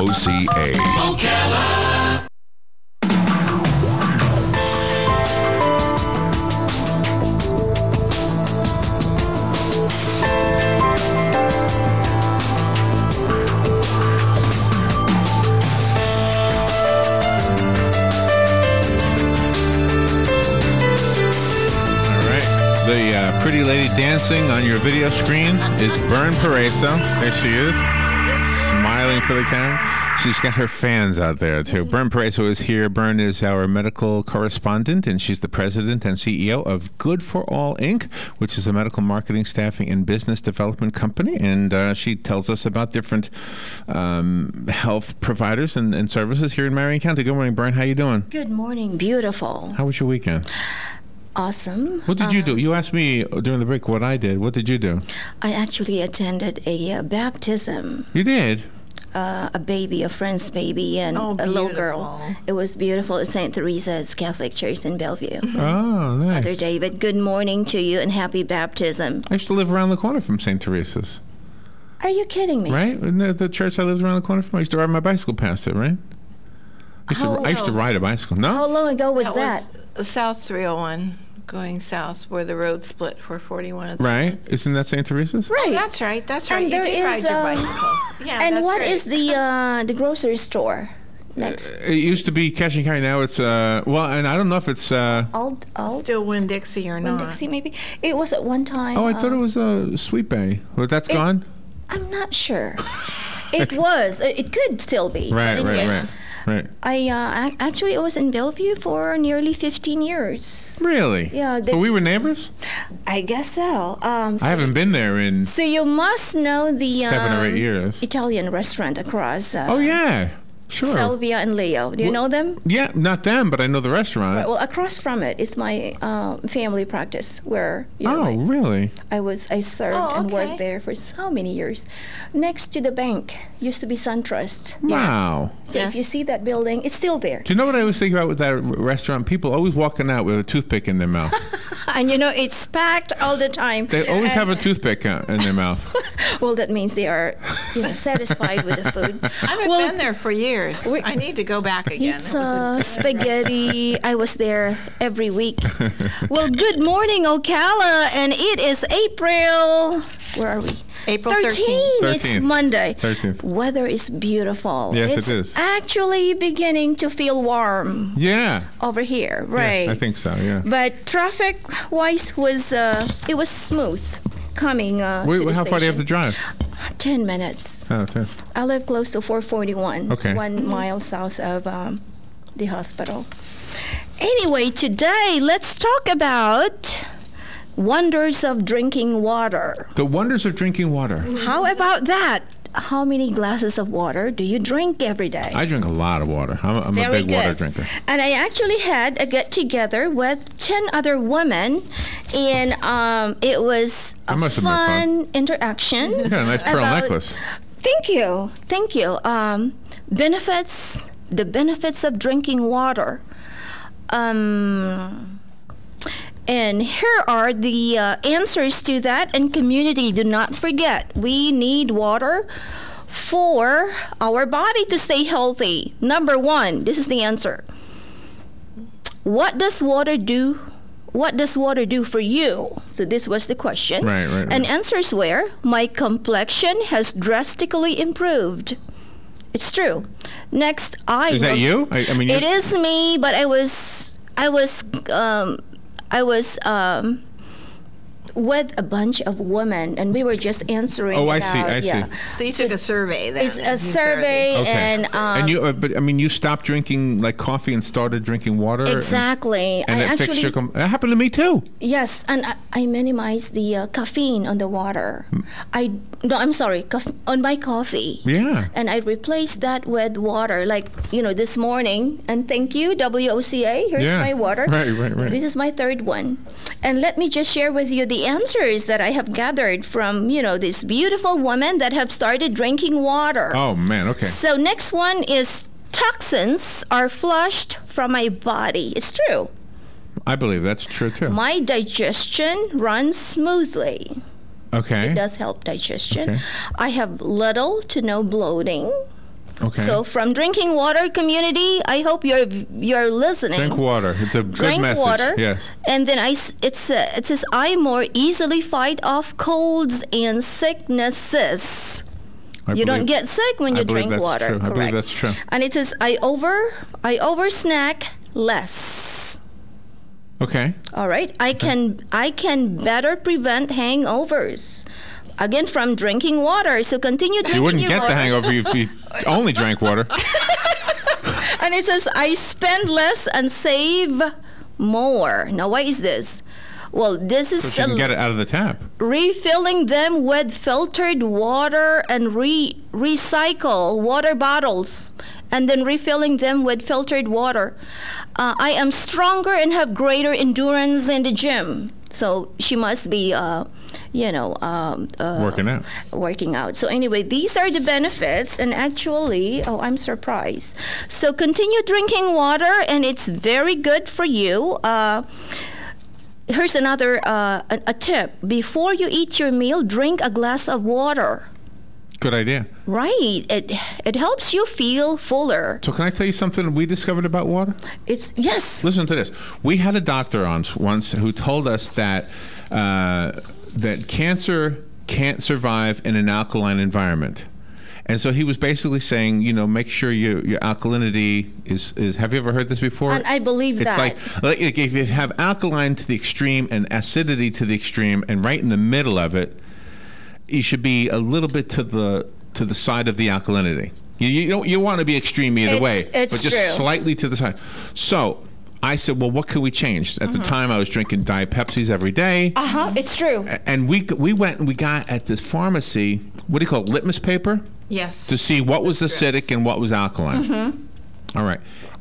WOCA. Ocala. The pretty lady dancing on your video screen is Bern Pareso. There she is, smiling for the camera. She's got her fans out there, too. Bern Pareso is here. Bern is our medical correspondent, and she's the president and CEO of Good for All, Inc., which is a medical marketing, staffing, and business development company. And she tells us about different health providers and services here in Marion County. Good morning, Bern. How you doing? Good morning. Beautiful. How was your weekend? Awesome. What did you do? You asked me during the break what I did. What did you do? I actually attended a baptism. You did? A baby, a friend's baby, and a little girl. It was beautiful at St. Teresa's Catholic Church in Bellevue. Oh, nice. Father David, good morning to you and happy baptism. I used to live around the corner from St. Teresa's. Are you kidding me? Right? Isn't that the church I lived around the corner from? I used to ride my bicycle past it, right? I used to ride a bicycle. No? How long ago was that? South 301, going south where the road split for 41. Right? Isn't that St. Teresa's? Right. Oh, that's right. That's right. And You there did ride is, your bicycle. Yeah, and that's what right. is the grocery store next? It used to be Cash and Carry. Now it's, well, and I don't know if it's... Alt? Still Winn-Dixie or not? Winn-Dixie, maybe? It was at one time. Oh, I thought it was Sweet Bay. Well, that's gone? I'm not sure. It was. It could still be. Right. I actually was in Bellevue for nearly 15 years. Really? Yeah. So we were neighbors? I guess so. I haven't been there in So you must know the 7 or 8 years. Italian restaurant across. Oh yeah, sure. Sylvia and Leo. Do you know them? Yeah, not them, but I know the restaurant. Right, well, across from it is my family practice where really? I served and worked there for so many years. Next to the bank used to be SunTrust. Wow. So if you see that building, it's still there. Do you know what I always think about with that restaurant? People always walking out with a toothpick in their mouth. And it's packed all the time. They always have a toothpick in their mouth. Well, that means they are, satisfied with the food. I haven't been there for years. I need to go back again. Pizza, spaghetti. I was there every week. Well, good morning, Ocala, and it is April. Where are we? April 13th. It's Monday. 13th. Weather is beautiful. Yes, it's it is. Actually beginning to feel warm. Yeah. Over here, right? Yeah, I think so. Yeah. But traffic-wise it was smooth coming to the how far do you have to station. drive? 10 minutes. Oh, 10. I live close to 441. Okay. 1 mile south of the hospital. Anyway, today let's talk about wonders of drinking water. The wonders of drinking water. How about that? How many glasses of water do you drink every day? I drink a lot of water. I'm a big water drinker. And I actually had a get-together with 10 other women, and it was a fun interaction. You got a nice pearl necklace. Thank you. The benefits of drinking water. And here are the answers to that. And community, do not forget, we need water for our body to stay healthy. Number 1, this is the answer. What does water do? What does water do for you? So this was the question. Right. And answers were, my complexion has drastically improved. It's true. Next, Is that you? I mean, it is me, but I was with a bunch of women, and we were just answering. Oh, I see. So you took a survey then. It's a survey, okay. and you, but I mean, you stopped drinking like coffee and started drinking water. Exactly. And it fixed your. That happened to me too. Yes, and I minimized the caffeine on the water. I'm sorry, on my coffee. Yeah. And I replaced that with water, like this morning. And thank you, WOCA. Here's my water. Right. This is my third one. And let me just share with you the answers that I have gathered from, this beautiful woman that have started drinking water. Oh, man, okay. So next one is toxins are flushed from my body. It's true. I believe that's true, too. My digestion runs smoothly. Okay. It does help digestion. Okay. I have little to no bloating. Okay. So from drinking water community, I hope you're listening. Drink water. It's a good Drink message. water. Yes. And then it says I more easily fight off colds and sicknesses. You don't get sick when you drink water. True. Correct. I believe that's true. And it says I over snack less. Okay. All right. I can better prevent hangovers. Again, from drinking water. So continue drinking You wouldn't get water. the hangover if you only drank water. And it says, I spend less and save more. Now, why is this? Well, this is So you can get it out of the tap. refilling them with filtered water and recycle water bottles and then refilling them with filtered water. I am stronger and have greater endurance in the gym. So she must be, working out. So anyway, these are the benefits. And actually, I'm surprised. So continue drinking water, and it's very good for you. Here's another a tip. Before you eat your meal, drink a glass of water. Good idea. Right. It helps you feel fuller. So can I tell you something we discovered about water? Yes. Listen to this. We had a doctor on once who told us that that cancer can't survive in an alkaline environment. And so he was basically saying, make sure your alkalinity is. Have you ever heard this before? And I believe it's that. It's like if you have alkaline to the extreme and acidity to the extreme, and right in the middle of it, you should be a little bit to the side of the alkalinity. You want to be extreme either way, it's but just true. slightly to the side. So I said, well, what can we change? At the time, I was drinking Diet Pepsis every day. It's true. And we went and we got at this pharmacy, what do you call it, litmus paper? Yes. To see what was acidic and what was alkaline. All right.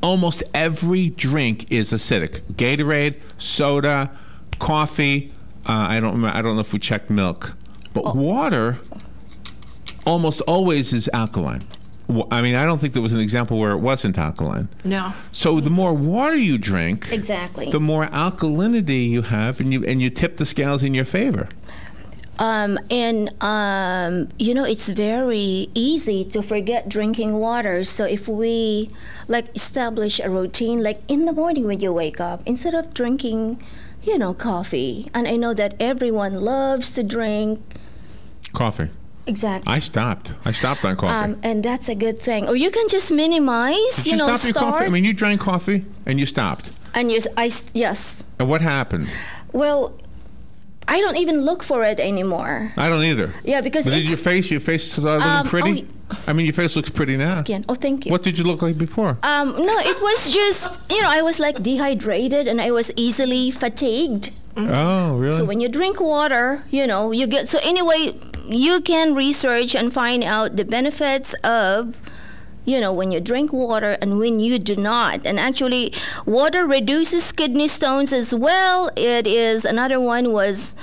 Almost every drink is acidic. Gatorade, soda, coffee. I don't know if we checked milk. But water almost always is alkaline. I mean, I don't think there was an example where it wasn't alkaline. No. So the more water you drink, Exactly. the more alkalinity you have, and you tip the scales in your favor. It's very easy to forget drinking water. So if we establish a routine, like in the morning when you wake up, instead of drinking, coffee, and I know that everyone loves to drink Coffee. Exactly. I stopped on coffee. And that's a good thing. Or you can just minimize, Did you stop your coffee? start. I mean, you drank coffee and you stopped. And yes. And what happened? Well, I don't even look for it anymore. I don't either. Yeah, because But did it's your face started looking pretty? I mean, your face looks pretty now. skin. Oh, thank you. What did you look like before? No, it was just, I was dehydrated and I was easily fatigued. Oh, really? So when you drink water, you get, so anyway, you can research and find out the benefits of, when you drink water and when you do not. And actually, water reduces kidney stones as well. Another one was,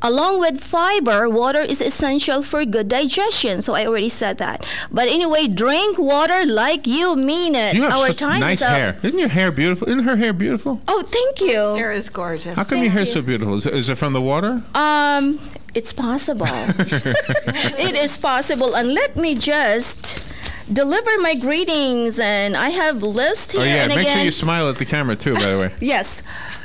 along with fiber, water is essential for good digestion. So I already said that. But anyway, drink water like you mean it. You have Our such time nice is up. hair. Isn't your hair beautiful? Isn't her hair beautiful? Oh, thank you. Hair is gorgeous. How come your hair's so beautiful? Is it from the water? It's possible. It is possible. And let me just deliver my greetings. And I have list here. Oh, yeah. And Make again, sure you smile at the camera, too, by the way. Yes.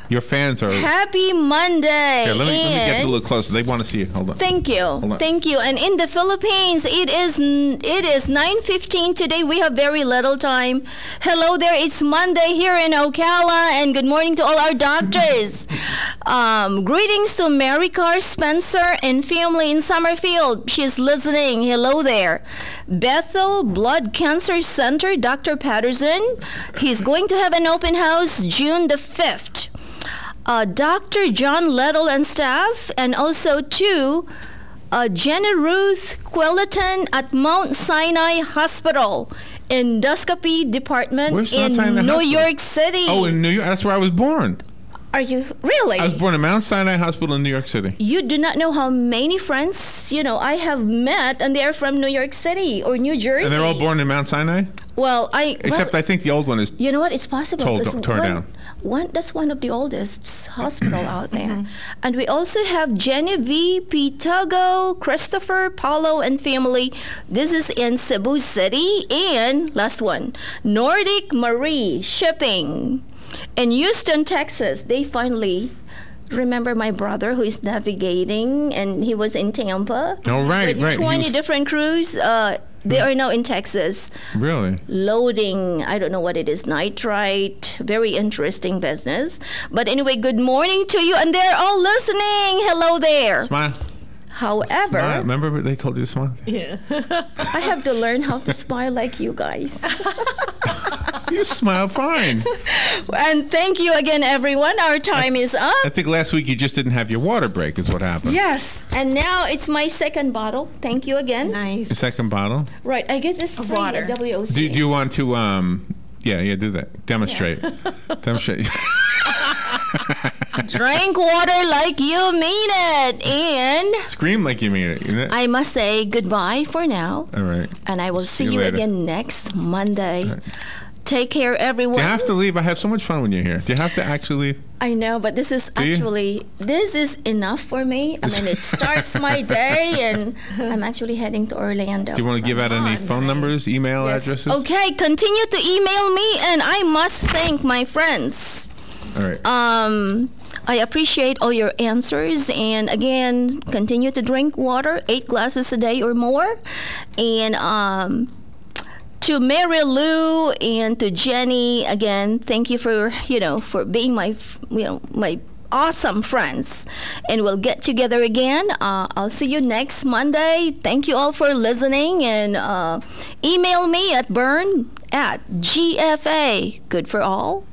Your fans are... Happy Monday. Here, let me get And a little closer. They want to see you. Hold on. Thank you. on. Thank you. And in the Philippines, it is 9:15 today. We have very little time. Hello there. It's Monday here in Ocala, and good morning to all our doctors. Greetings to Mary Carr Spencer and family in Summerfield. She's listening. Hello there. Bethel Blood Cancer Center, Dr. Patterson. He's going to have an open house June the 5th. Dr. John Lettle and staff, and also to Jenny Ruth Quilliton at Mount Sinai Hospital, endoscopy department Where's Mount in Sinai New Hospital? York City. Oh, in New York. That's where I was born. Are you really? I was born in Mount Sinai Hospital in New York City. You do not know how many friends, I have met, and they are from New York City or New Jersey. And they're all born in Mount Sinai? Well, Except I think the old one is. you know what? It's possible. Torn down. That's one of the oldest hospital out there. And we also have Genevieve, Pitago, Christopher, Paulo, and family. This is in Cebu City. And last one, Nordic Marie Shipping. In Houston, Texas, they finally remember my brother who is navigating, and he was in Tampa. Oh, right, with right. 20 different crews. They are now in Texas. Really? Loading, I don't know what it is, nitrite. Very interesting business. But anyway, good morning to you, and they're all listening. Hello there. Smile. However, Smile. Remember they told you to smile? Yeah. I have to learn how to smile like you guys. You smile fine. And thank you again, everyone. Our time is up. I think last week you just didn't have your water break is what happened. Yes. And now it's my second bottle. Thank you again. The Nice. second bottle. Right. I get this free water. at WOC. Do you want to, yeah, do that. Demonstrate. Demonstrate. Drink water like you mean it. And Scream like you mean it. You know? I must say goodbye for now. All right. And I will See see you you later. again next Monday. Take care, everyone. Do you have to leave? I have so much fun when you're here. Do you have to actually leave? I know, but this is you? actually, this is enough for me. I mean, it starts my day, and I'm actually heading to Orlando. Do you want to give out any phone numbers, email Yes. addresses? Okay, continue to email me, and I must thank my friends. All right. I appreciate all your answers, and again, continue to drink water, 8 glasses a day or more, and to Mary Lou and to Jenny, again, thank you for for being my my awesome friends, and we'll get together again. I'll see you next Monday. Thank you all for listening, and email me at burn@gfa good for all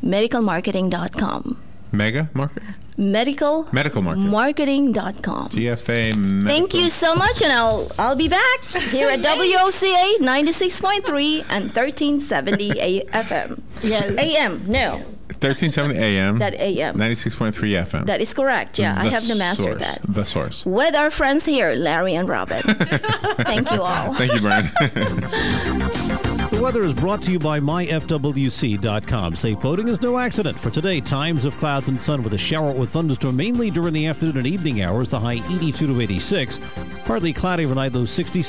medicalmarketing.com. Mega Market? Medical Market. marketing.com. GFA Medical. Thank you so much, and I'll be back here at WOCA 96.3 and 1370 FM. Yes. AM, no, 1370 AM. that AM. 96.3 FM. That is correct, yeah. I have to master source. that. The source. With our friends here, Larry and Robin. Thank you all. Thank you, Brian. The weather is brought to you by myfwc.com. Safe boating is no accident. For today, times of clouds and sun with a shower or thunderstorm mainly during the afternoon and evening hours. The high 82 to 86. Partly cloudy overnight, low 66.